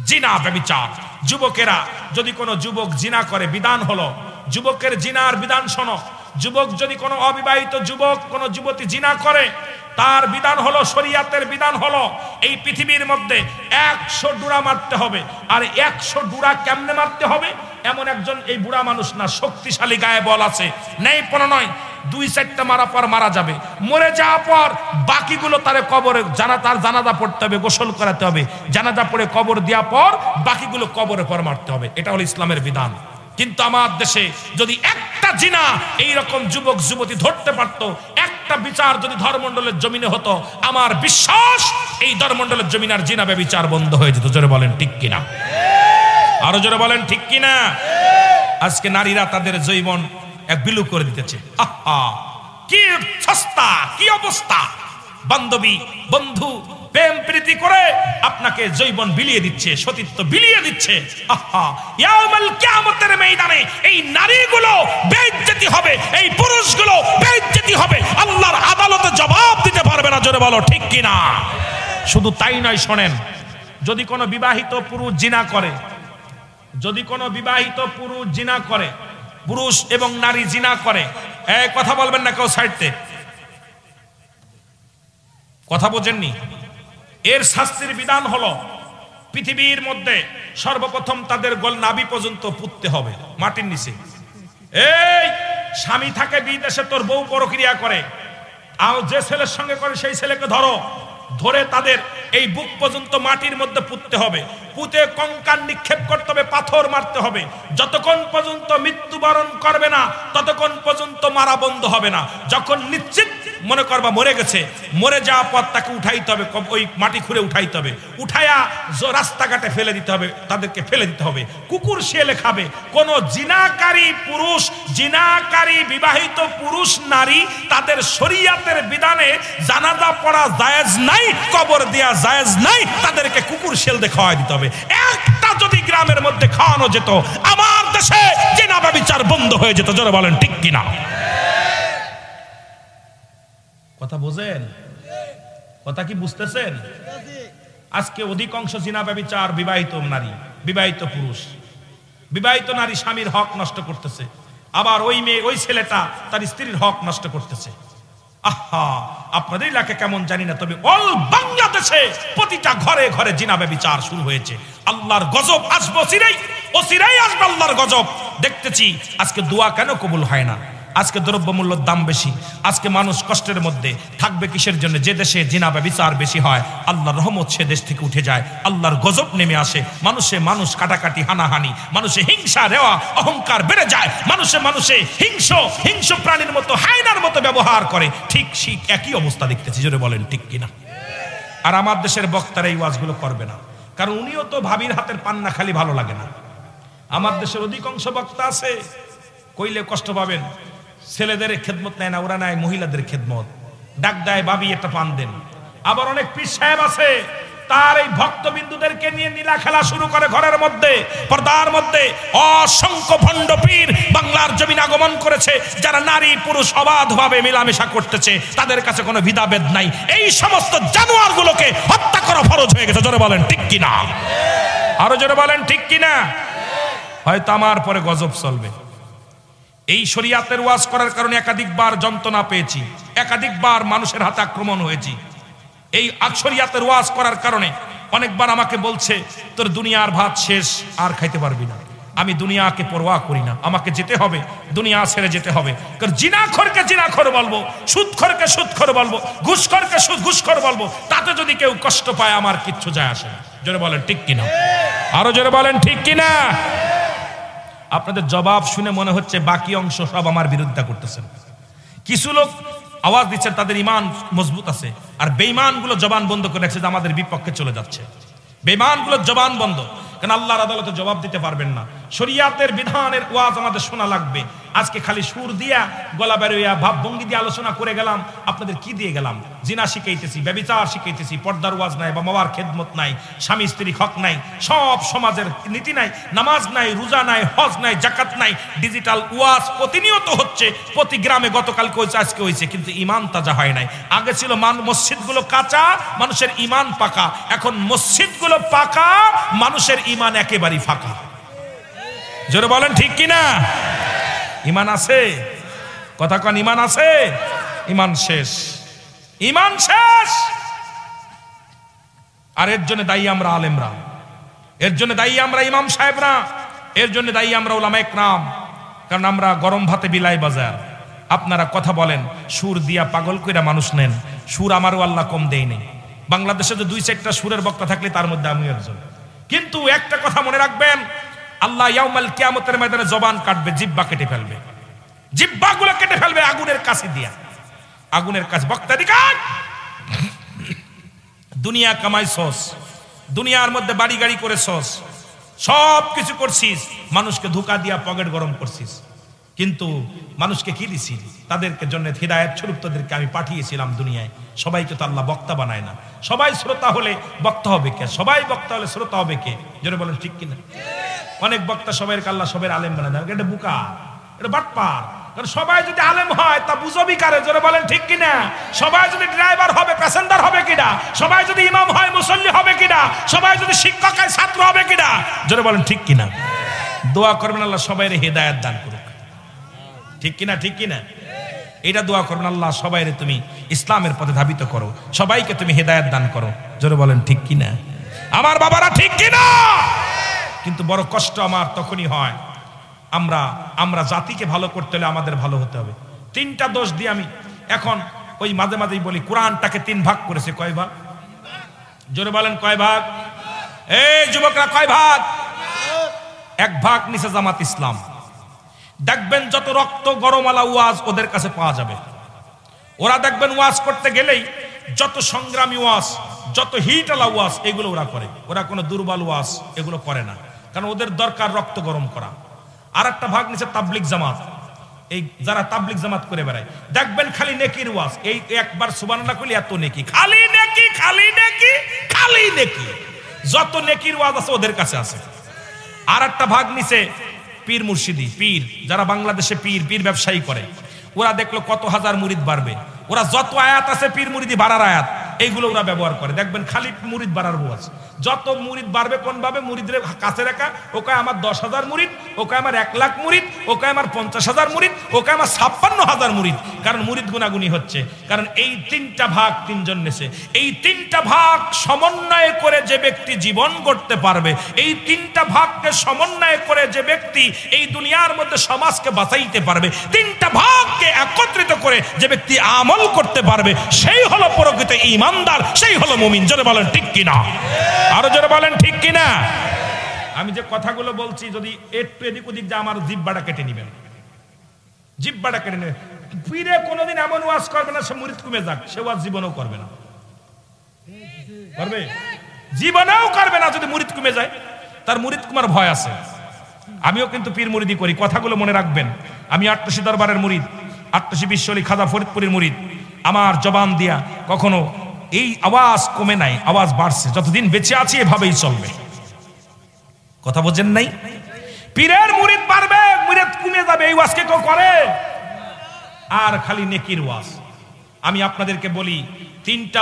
জিনা ব্যভিচার। যুবকেরা যদি কোনো যুবক জিনা করে, বিধান হলো যুবকের জিনার বিধান শোনো। যুবক যদি কোনো অবিবাহিত যুবক কোনো যুবতী জিনা করে, তার বিধান হলো, শরীয়তের বিধান হলো, এই পৃথিবীর মধ্যে 100 ডুরা মারতে হবে। আর 100 ডুরা কেমনে মারতে হবে? এমন একজন এই বুড়া মানুষ না, শক্তিশালী গায়ে বল আছে, নেই কোনো নয়, 2-4টা মারা পর মারা যাবে। মরে যাওয়ার পর বাকিগুলো তার কবরে তার জানাজা পড়তে হবে, গোসল করাতে হবে, জানাজা পড়ে কবর দেওয়ার পর বাকিগুলো কবরে পর মারতে হবে। এটা হলো ইসলামের বিধান। কিন্তু আমার দেশে যদি একটা জিনা এইরকম যুবক যুবতী ধরতে পারত, একটা বিচার যদি ধর্মমণ্ডলের জমিনে হতো, আমার বিশ্বাস এই ধর্মমণ্ডলের জমিনার জিনা ব্যভিচার বন্ধ হয়ে যেত। জোরে বলেন ঠিক কিনা? আরো জোরে বলেন ঠিক কিনা? আজকে নারীরা তাদের যৌবন এক বিলু করে দিতেছে। আহা, কি সস্তা, কি অবস্থা! বান্ধবী বন্ধু প্রেম প্রীতি করে আপনাকে যৌবন বিলিয়ে দিচ্ছে, সতীত্ব বিলিয়ে দিচ্ছে। আহা, ইয়াউমুল কিয়ামতের ময়দানে এই নারীগুলো বেইজ্জতি হবে, এই পুরুষগুলো বেইজ্জতি হবে, আল্লাহর আদালতে জবাব দিতে পারবে না। জোরে বলো ঠিক কিনা? শুধু তাই নয়, শোনেন, যদি কোনো বিবাহিত পুরুষ জিনা করে, যদি কোনো বিবাহিত পুরুষ জিনা করে, পুরুষ এবং নারী জিনা করে, এই কথা বলবেন না কেউ, সাইডতে কথা বোঝেননি? এর শাস্তির বিধান হলো, পৃথিবীর মধ্যে সর্বপ্রথম তাদের নাভি পর্যন্ত পুঁততে হবে মাটির নিচে। এই স্বামী থাকে বিদেশে, তোর বউ পরক্রিয়া করে, আর যে ছেলের সঙ্গে করে সেই ছেলেকে ধরে তাদের এই বুক পর্যন্ত মাটির মধ্যে পুঁততে হবে। পুঁতে কঙ্কাল নিক্ষেপ করতে হবে, পাথর মারতে হবে। যতক্ষণ পর্যন্ত মৃত্যুবরণ করবে না ততক্ষণ পর্যন্ত মারা বন্ধ হবে না। যখন নিশ্চিত মনে করবা মরে গেছে, মরে যাওয়ার পর তাকে উঠাইতে হবে, ওই মাটি খুঁড়ে উঠাইতে হবে, উঠাইয়া রাস্তাঘাটে ফেলে দিতে হবে, তাদেরকে ফেলে দিতে হবে। কুকুর শিয়ালে খাবে। কোন জিনাকারী পুরুষ, জিনাকারী বিবাহিত পুরুষ নারী, তাদের শরীয়তের বিধানে জানাজা পড়া জায়েজ নাই, কবর দেয়া জায়েজ নাই, তাদেরকে কুকুর শিয়াল দিয়ে খাওয়াই দিতে হবে। একটা যদি গ্রামের মধ্যে খাওয়ানো যেত, আমার দেশে জিনা ব্যভিচার বন্ধ হয়ে যেত। জোরে বলেন ঠিক কিনা? কথা বোঝেন? কথা কি বুঝতেছেন? আজকে অধিকাংশ জিনা ব্যভিচার বিবাহিত নারী, বিবাহিত পুরুষ। বিবাহিত নারী স্বামীর হক নষ্ট করতেছে, আবার ওই মেয়ে, ওই ছেলেটা তার স্ত্রীর হক নষ্ট করতেছে। আহা, আপনাদের এলাকা কেমন জানি না, তবে অল বাংলাদেশে প্রতিটা ঘরে ঘরে জিনা ব্যভিচার শুরু হয়েছে। আল্লাহর গজব আসবে, অচিরেই আসবে আল্লাহর গজব। দেখতেছি আজকে দোয়া কেন কবুল হয় না? আজকে দ্রব্যমূল্যের দাম বেশি, আজকে মানুষ কষ্টের মধ্যে থাকবে কিসের জন্য? যে দেশে জিনা ব্যভিচার বেশি হয়, আল্লাহর রহমত সে দেশ থেকে উঠে যায়, আল্লাহর গজব নেমে আসে। মানুষ কাটাকাটি, হানাহানি, মানুষে হিংসা, রেওয়া, অহংকার বেড়ে যায়। মানুষে হিংস্র প্রাণীর মতো, হায়নার মতো ব্যবহার করে। ঠিক একই অবস্থা দেখতেছি। জোরে বলেন ঠিক কিনা? আর আমার দেশের বক্তারা এই ওয়াজগুলো করবে না, কারণ উনিও তো ভাবির হাতের পান্না খালি ভালো লাগে না। আমার দেশের অধিকাংশ বক্তা আছে, কইলে কষ্ট পাবেন, ছেলেদের খেদমত নেয় না, ওরা নেয় মহিলাদের খেদমত। ডাক দেয়, ভাবি একটা পান দেন। আবার অনেক পীর সাহেব আছে, তার এই ভক্তবিন্দুদেরকে নিয়ে নীলা খেলা শুরু করে ঘরের মধ্যে, পর্দার মধ্যে। অসংখ্য ভণ্ড পীর বাংলার জমিন আগমন করেছে, যারা নারী পুরুষ অবাধভাবে মেলামেশা করতেছে, তাদের কাছে কোনো ভেদাভেদ নাই। এই সমস্ত জানোয়ারগুলোকে হত্যা করা ফরজ হয়ে গেছে। জোরে বলেন ঠিক কিনা? আরো জোরে বলেন ঠিক কিনা? হয়তো আমার পরে গজব চলবে। এই শরীয়তের ওয়াজ করার কারণে একাধিকবার যন্ত্রণা পেয়েছি, একাধিকবার মানুষের হাতে আক্রমণ হয়েছি। এই শরীয়তের ওয়াজ করার কারণে অনেকবার আমাকে বলছে, তোর দুনিয়ার ভাত শেষ, আর খাইতে পারবি না। আমি দুনিয়াকে পরোয়া করি না, আমাকে যেতে হবে, দুনিয়া ছেড়ে যেতে হবে। কারণ জিনাখোরকে জিনাখোর বলবো, সুদখোরকে সুদখোর বলবো, ঘুষখোরকে ঘুষখোর বলবো, তাতে যদি কেউ কষ্ট পায় আমার কিচ্ছু যায় আসে না। জোরে বলেন ঠিক কিনা? আরো জোরে বলেন ঠিক কিনা? আপনাদের জবাব শুনে মনে হচ্ছে বাকি অংশ সব আমার বিরোধিতা করতেছেন। কিছু লোক আওয়াজ দিচ্ছেন তাদের ইমান মজবুত আছে, আর বেঈমানগুলো জবান বন্ধ করে রাখছে যে আমাদের বিপক্ষে চলে যাচ্ছে। বেঈমানগুলোর জবান বন্ধ, কারণ আল্লাহর আদালতে জবাব দিতে পারবেন না। শরিয়াতের বিধানের ওয়াজ আমাদের শোনা লাগবে। আজকে খালি সুর দিয়া গলা বেরোয়া ভাব ভঙ্গি দিয়ে আলোচনা করে গেলাম, আপনাদের কি দিয়ে গেলাম? জিনা শিখাইতেছি, ব্যভিচার শিখাইতেছি, পর্দার ওয়াজ নাই, বা মামার খেদমত নাই, স্বামী স্ত্রী হক নাই, সব সমাজের নীতি নাই, নামাজ নাই, রোজা নাই, হজ নাই, জাকাত নাই, ডিজিটাল ওয়াজ প্রতিনিয়ত হচ্ছে, প্রতি গ্রামে গতকালকে হয়েছে, আজকে হয়েছে, কিন্তু ইমান তাজা হয় নাই। আগে ছিল মসজিদগুলো কাঁচা, মানুষের ইমান পাকা, এখন মসজিদগুলো পাকা, মানুষের ইমান একেবারেই ফাঁকা। জোরে বলেন ঠিক কিনা? ইমান আছে? কথা কন, ইমান আছে? ইমান শেষ, ইমান শেষ। আর এর জন্য দায়ী আমরা আলেমরা, এর জন্য দায়ী আমরা ইমাম সাহেবরা, এর জন্য দায়ী আমরা উলামায়ে কেরাম। কারণ আমরা গরম ভাতে বিলাই বাজার। আপনারা কথা বলেন, সুর দিয়া পাগল কইরা মানুষ নেন। সুর আমারও আল্লাহ কম দেয় নেই। বাংলাদেশে যে 2-4টা সুরের বক্তা থাকলে তার মধ্যে আমি একজন। কিন্তু একটা কথা মনে রাখবেন, আল্লাহ ইয়াউমাল কিয়ামতের ময়দানে জবান কাটবে, জিহ্বা কেটে ফেলবে, জিহ্বাগুলো কেটে ফেলবে আগুনের কাছে দিয়া, আগুনের কাছে। বক্তা দিকার দুনিয়া কামাইছস, দুনিয়ার মধ্যে বাড়ি গাড়ি করেছস, সব কিছু করছিস, মানুষকে ধোঁকা দিয়া পকেট গরম করছিস, কিন্তু মানুষকে কি দিছিস? তাদেরকে জন্য হিদায়াত স্বরূপ তাদেরকে আমি পাঠিয়েছিলাম দুনিয়ায়। সবাইকে তো আল্লাহ বক্তা বানায় না। সবাই শ্রোতা হলে বক্তা হবে কে? সবাই বক্তা হলে শ্রোতা হবে কে? জোরে বলেন ঠিক কিনা? অনেক বক্তা সবাই আল্লাহ সবাই আলেম বানায় না, এটা বুকা, এটা বাটপার। কারণ সবাই যদি আলেম হয় তা বুঝবি কারে? জোরে বলেন ঠিক কিনা? সবাই যদি ড্রাইভার হবে, প্যাসেঞ্জার হবে কিনা? সবাই যদি ইমাম হয়, মুসল্লি হবে কিনা? সবাই যদি শিক্ষক হয়, ছাত্র হবে কিনা? জোরে বলেন ঠিক কিনা? দোয়া করবেন আল্লাহ সবাই হিদায়াত দান করুক, ঠিক কিনা? ঠিক কিনা? এটা দোয়া করবেন, আল্লাহ সবাই তুমি ইসলামের পথে ধাবিত করো, সবাইকে তুমি হিদায়াত দান করো। জোরে বলেন ঠিক কিনা? আমার বাবারা ঠিক কিনা? কিন্তু বড় কষ্ট আমার তখনই হয়, আমরা জাতিকে ভালো করতে হলে আমাদের ভালো হতে হবে। 3টা দোষ দিয়ে আমি এখন ওই মাঝে মাঝেই বলি, কোরআনটাকে 3 ভাগ করেছে। কয় ভাগ? জোরে বলেন কয় ভাগ? এই যুবকরা কয় ভাগ? 1 ভাগ নিচে জামাত ইসলাম। দেখবেন যত রক্ত গরমালা ওয়াজ ওদের কাছে পাওয়া যাবে। ওরা দেখবেন ওয়াজ করতে গেলেই যত সংগ্রামী ওয়াজ, যত হিটালা ওয়াজ, এগুলো ওরা করে। ওরা কোনো দুর্বল ওয়াজ এগুলো করে না, কারণ ওদের দরকার রক্ত গরম করা। আর একটা ভাগ নিচে তাবলিগ জামাত। এই যারা তাবলিগ জামাত করে বেড়ায়, দেখবেন খালি নেকির ওয়াজ। এই একবার সুবহানাল্লাহ কইলে এত নেকি, খালি নেকি, খালি নেকি, খালি নেকি। যত নেকির ওয়াজ আছে ওদের কাছে আছে। আর একটা ভাগ নিচে পীর মুর্শিদি, পীর যারা বাংলাদেশে পীর ব্যবসায়ী করে, ওরা দেখলো কত হাজার মুরিদ বাড়বে, ওরা যত আয়াত আছে পীর মুরিদি বাড়ার আয়াত, এইগুলো ওরা ব্যবহার করে। দেখবেন খালি মুরিদ বাড়ার ওয়াজ। যত মুরিদ বাড়বে কোন ভাবে? মুরিদের কাছে রাখা। ওকে আমার 10,000 মুরিদ, ওকে আমার 1 লাখ মুরিদ, ওকে আমার 50,000 মুরিদ, ওকে আমার 56,000 মুরিদ। কারণ মুরিদ গুনাগুনি হচ্ছে। কারণ এই 3টা ভাগ 3 জন নেছে। এই 3টা ভাগ সমন্বয় করে যে ব্যক্তি জীবন গড়তে পারবে, এই 3টা ভাগকে সমন্বয় করে যে ব্যক্তি এই দুনিয়ার মধ্যে সমাজকে বাঁচাইতে পারবে, 3টা ভাগকে একত্রিত করে যে ব্যক্তি আমল করতে পারবে, সেই হলো প্রকৃত ঈমানদার, সেই হলো মুমিন। জোরে বলেন ঠিক কিনা? আরো জোরে বলেন ঠিক কিনা? আমি যে কথাগুলো বলছি যদি একটু এদিক ওদিক যা, আমার জিহ্বাটা কেটে নেবেন, জিহ্বাটা কেটে নেবেন। পীরে কোনোদিন এমন ওয়াজ করবে না সে মুরিদ কমে যাক, সে ওয়াজ জীবনেও করবে না। করবে? জীবনেও করবে না। যদি মুরিদ কমে যায়, তার মুরিদ কুমার ভয় আছে। আমিও কিন্তু পীর মুরিদি করি, কথাগুলো মনে রাখবেন। আমি 88 দরবারের মুরিদ, 88 বিশ্বলি খাজা ফরিদপুরের মুরিদ। আমার জবান দিয়া কখনো এই আওয়াজ কমে নাই, আওয়াজ বাড়ছে। যতদিন বেঁচে আছি এভাবেই চলবে। কথা বোঝেন নাই? পীরের মুরিদ বাড়বে, মুরিদ কমে যাবে, এই ওয়াজকে কেউ করে? আর খালি নেকির ওয়াজ। আমি আপনাদেরকে বলি 3টা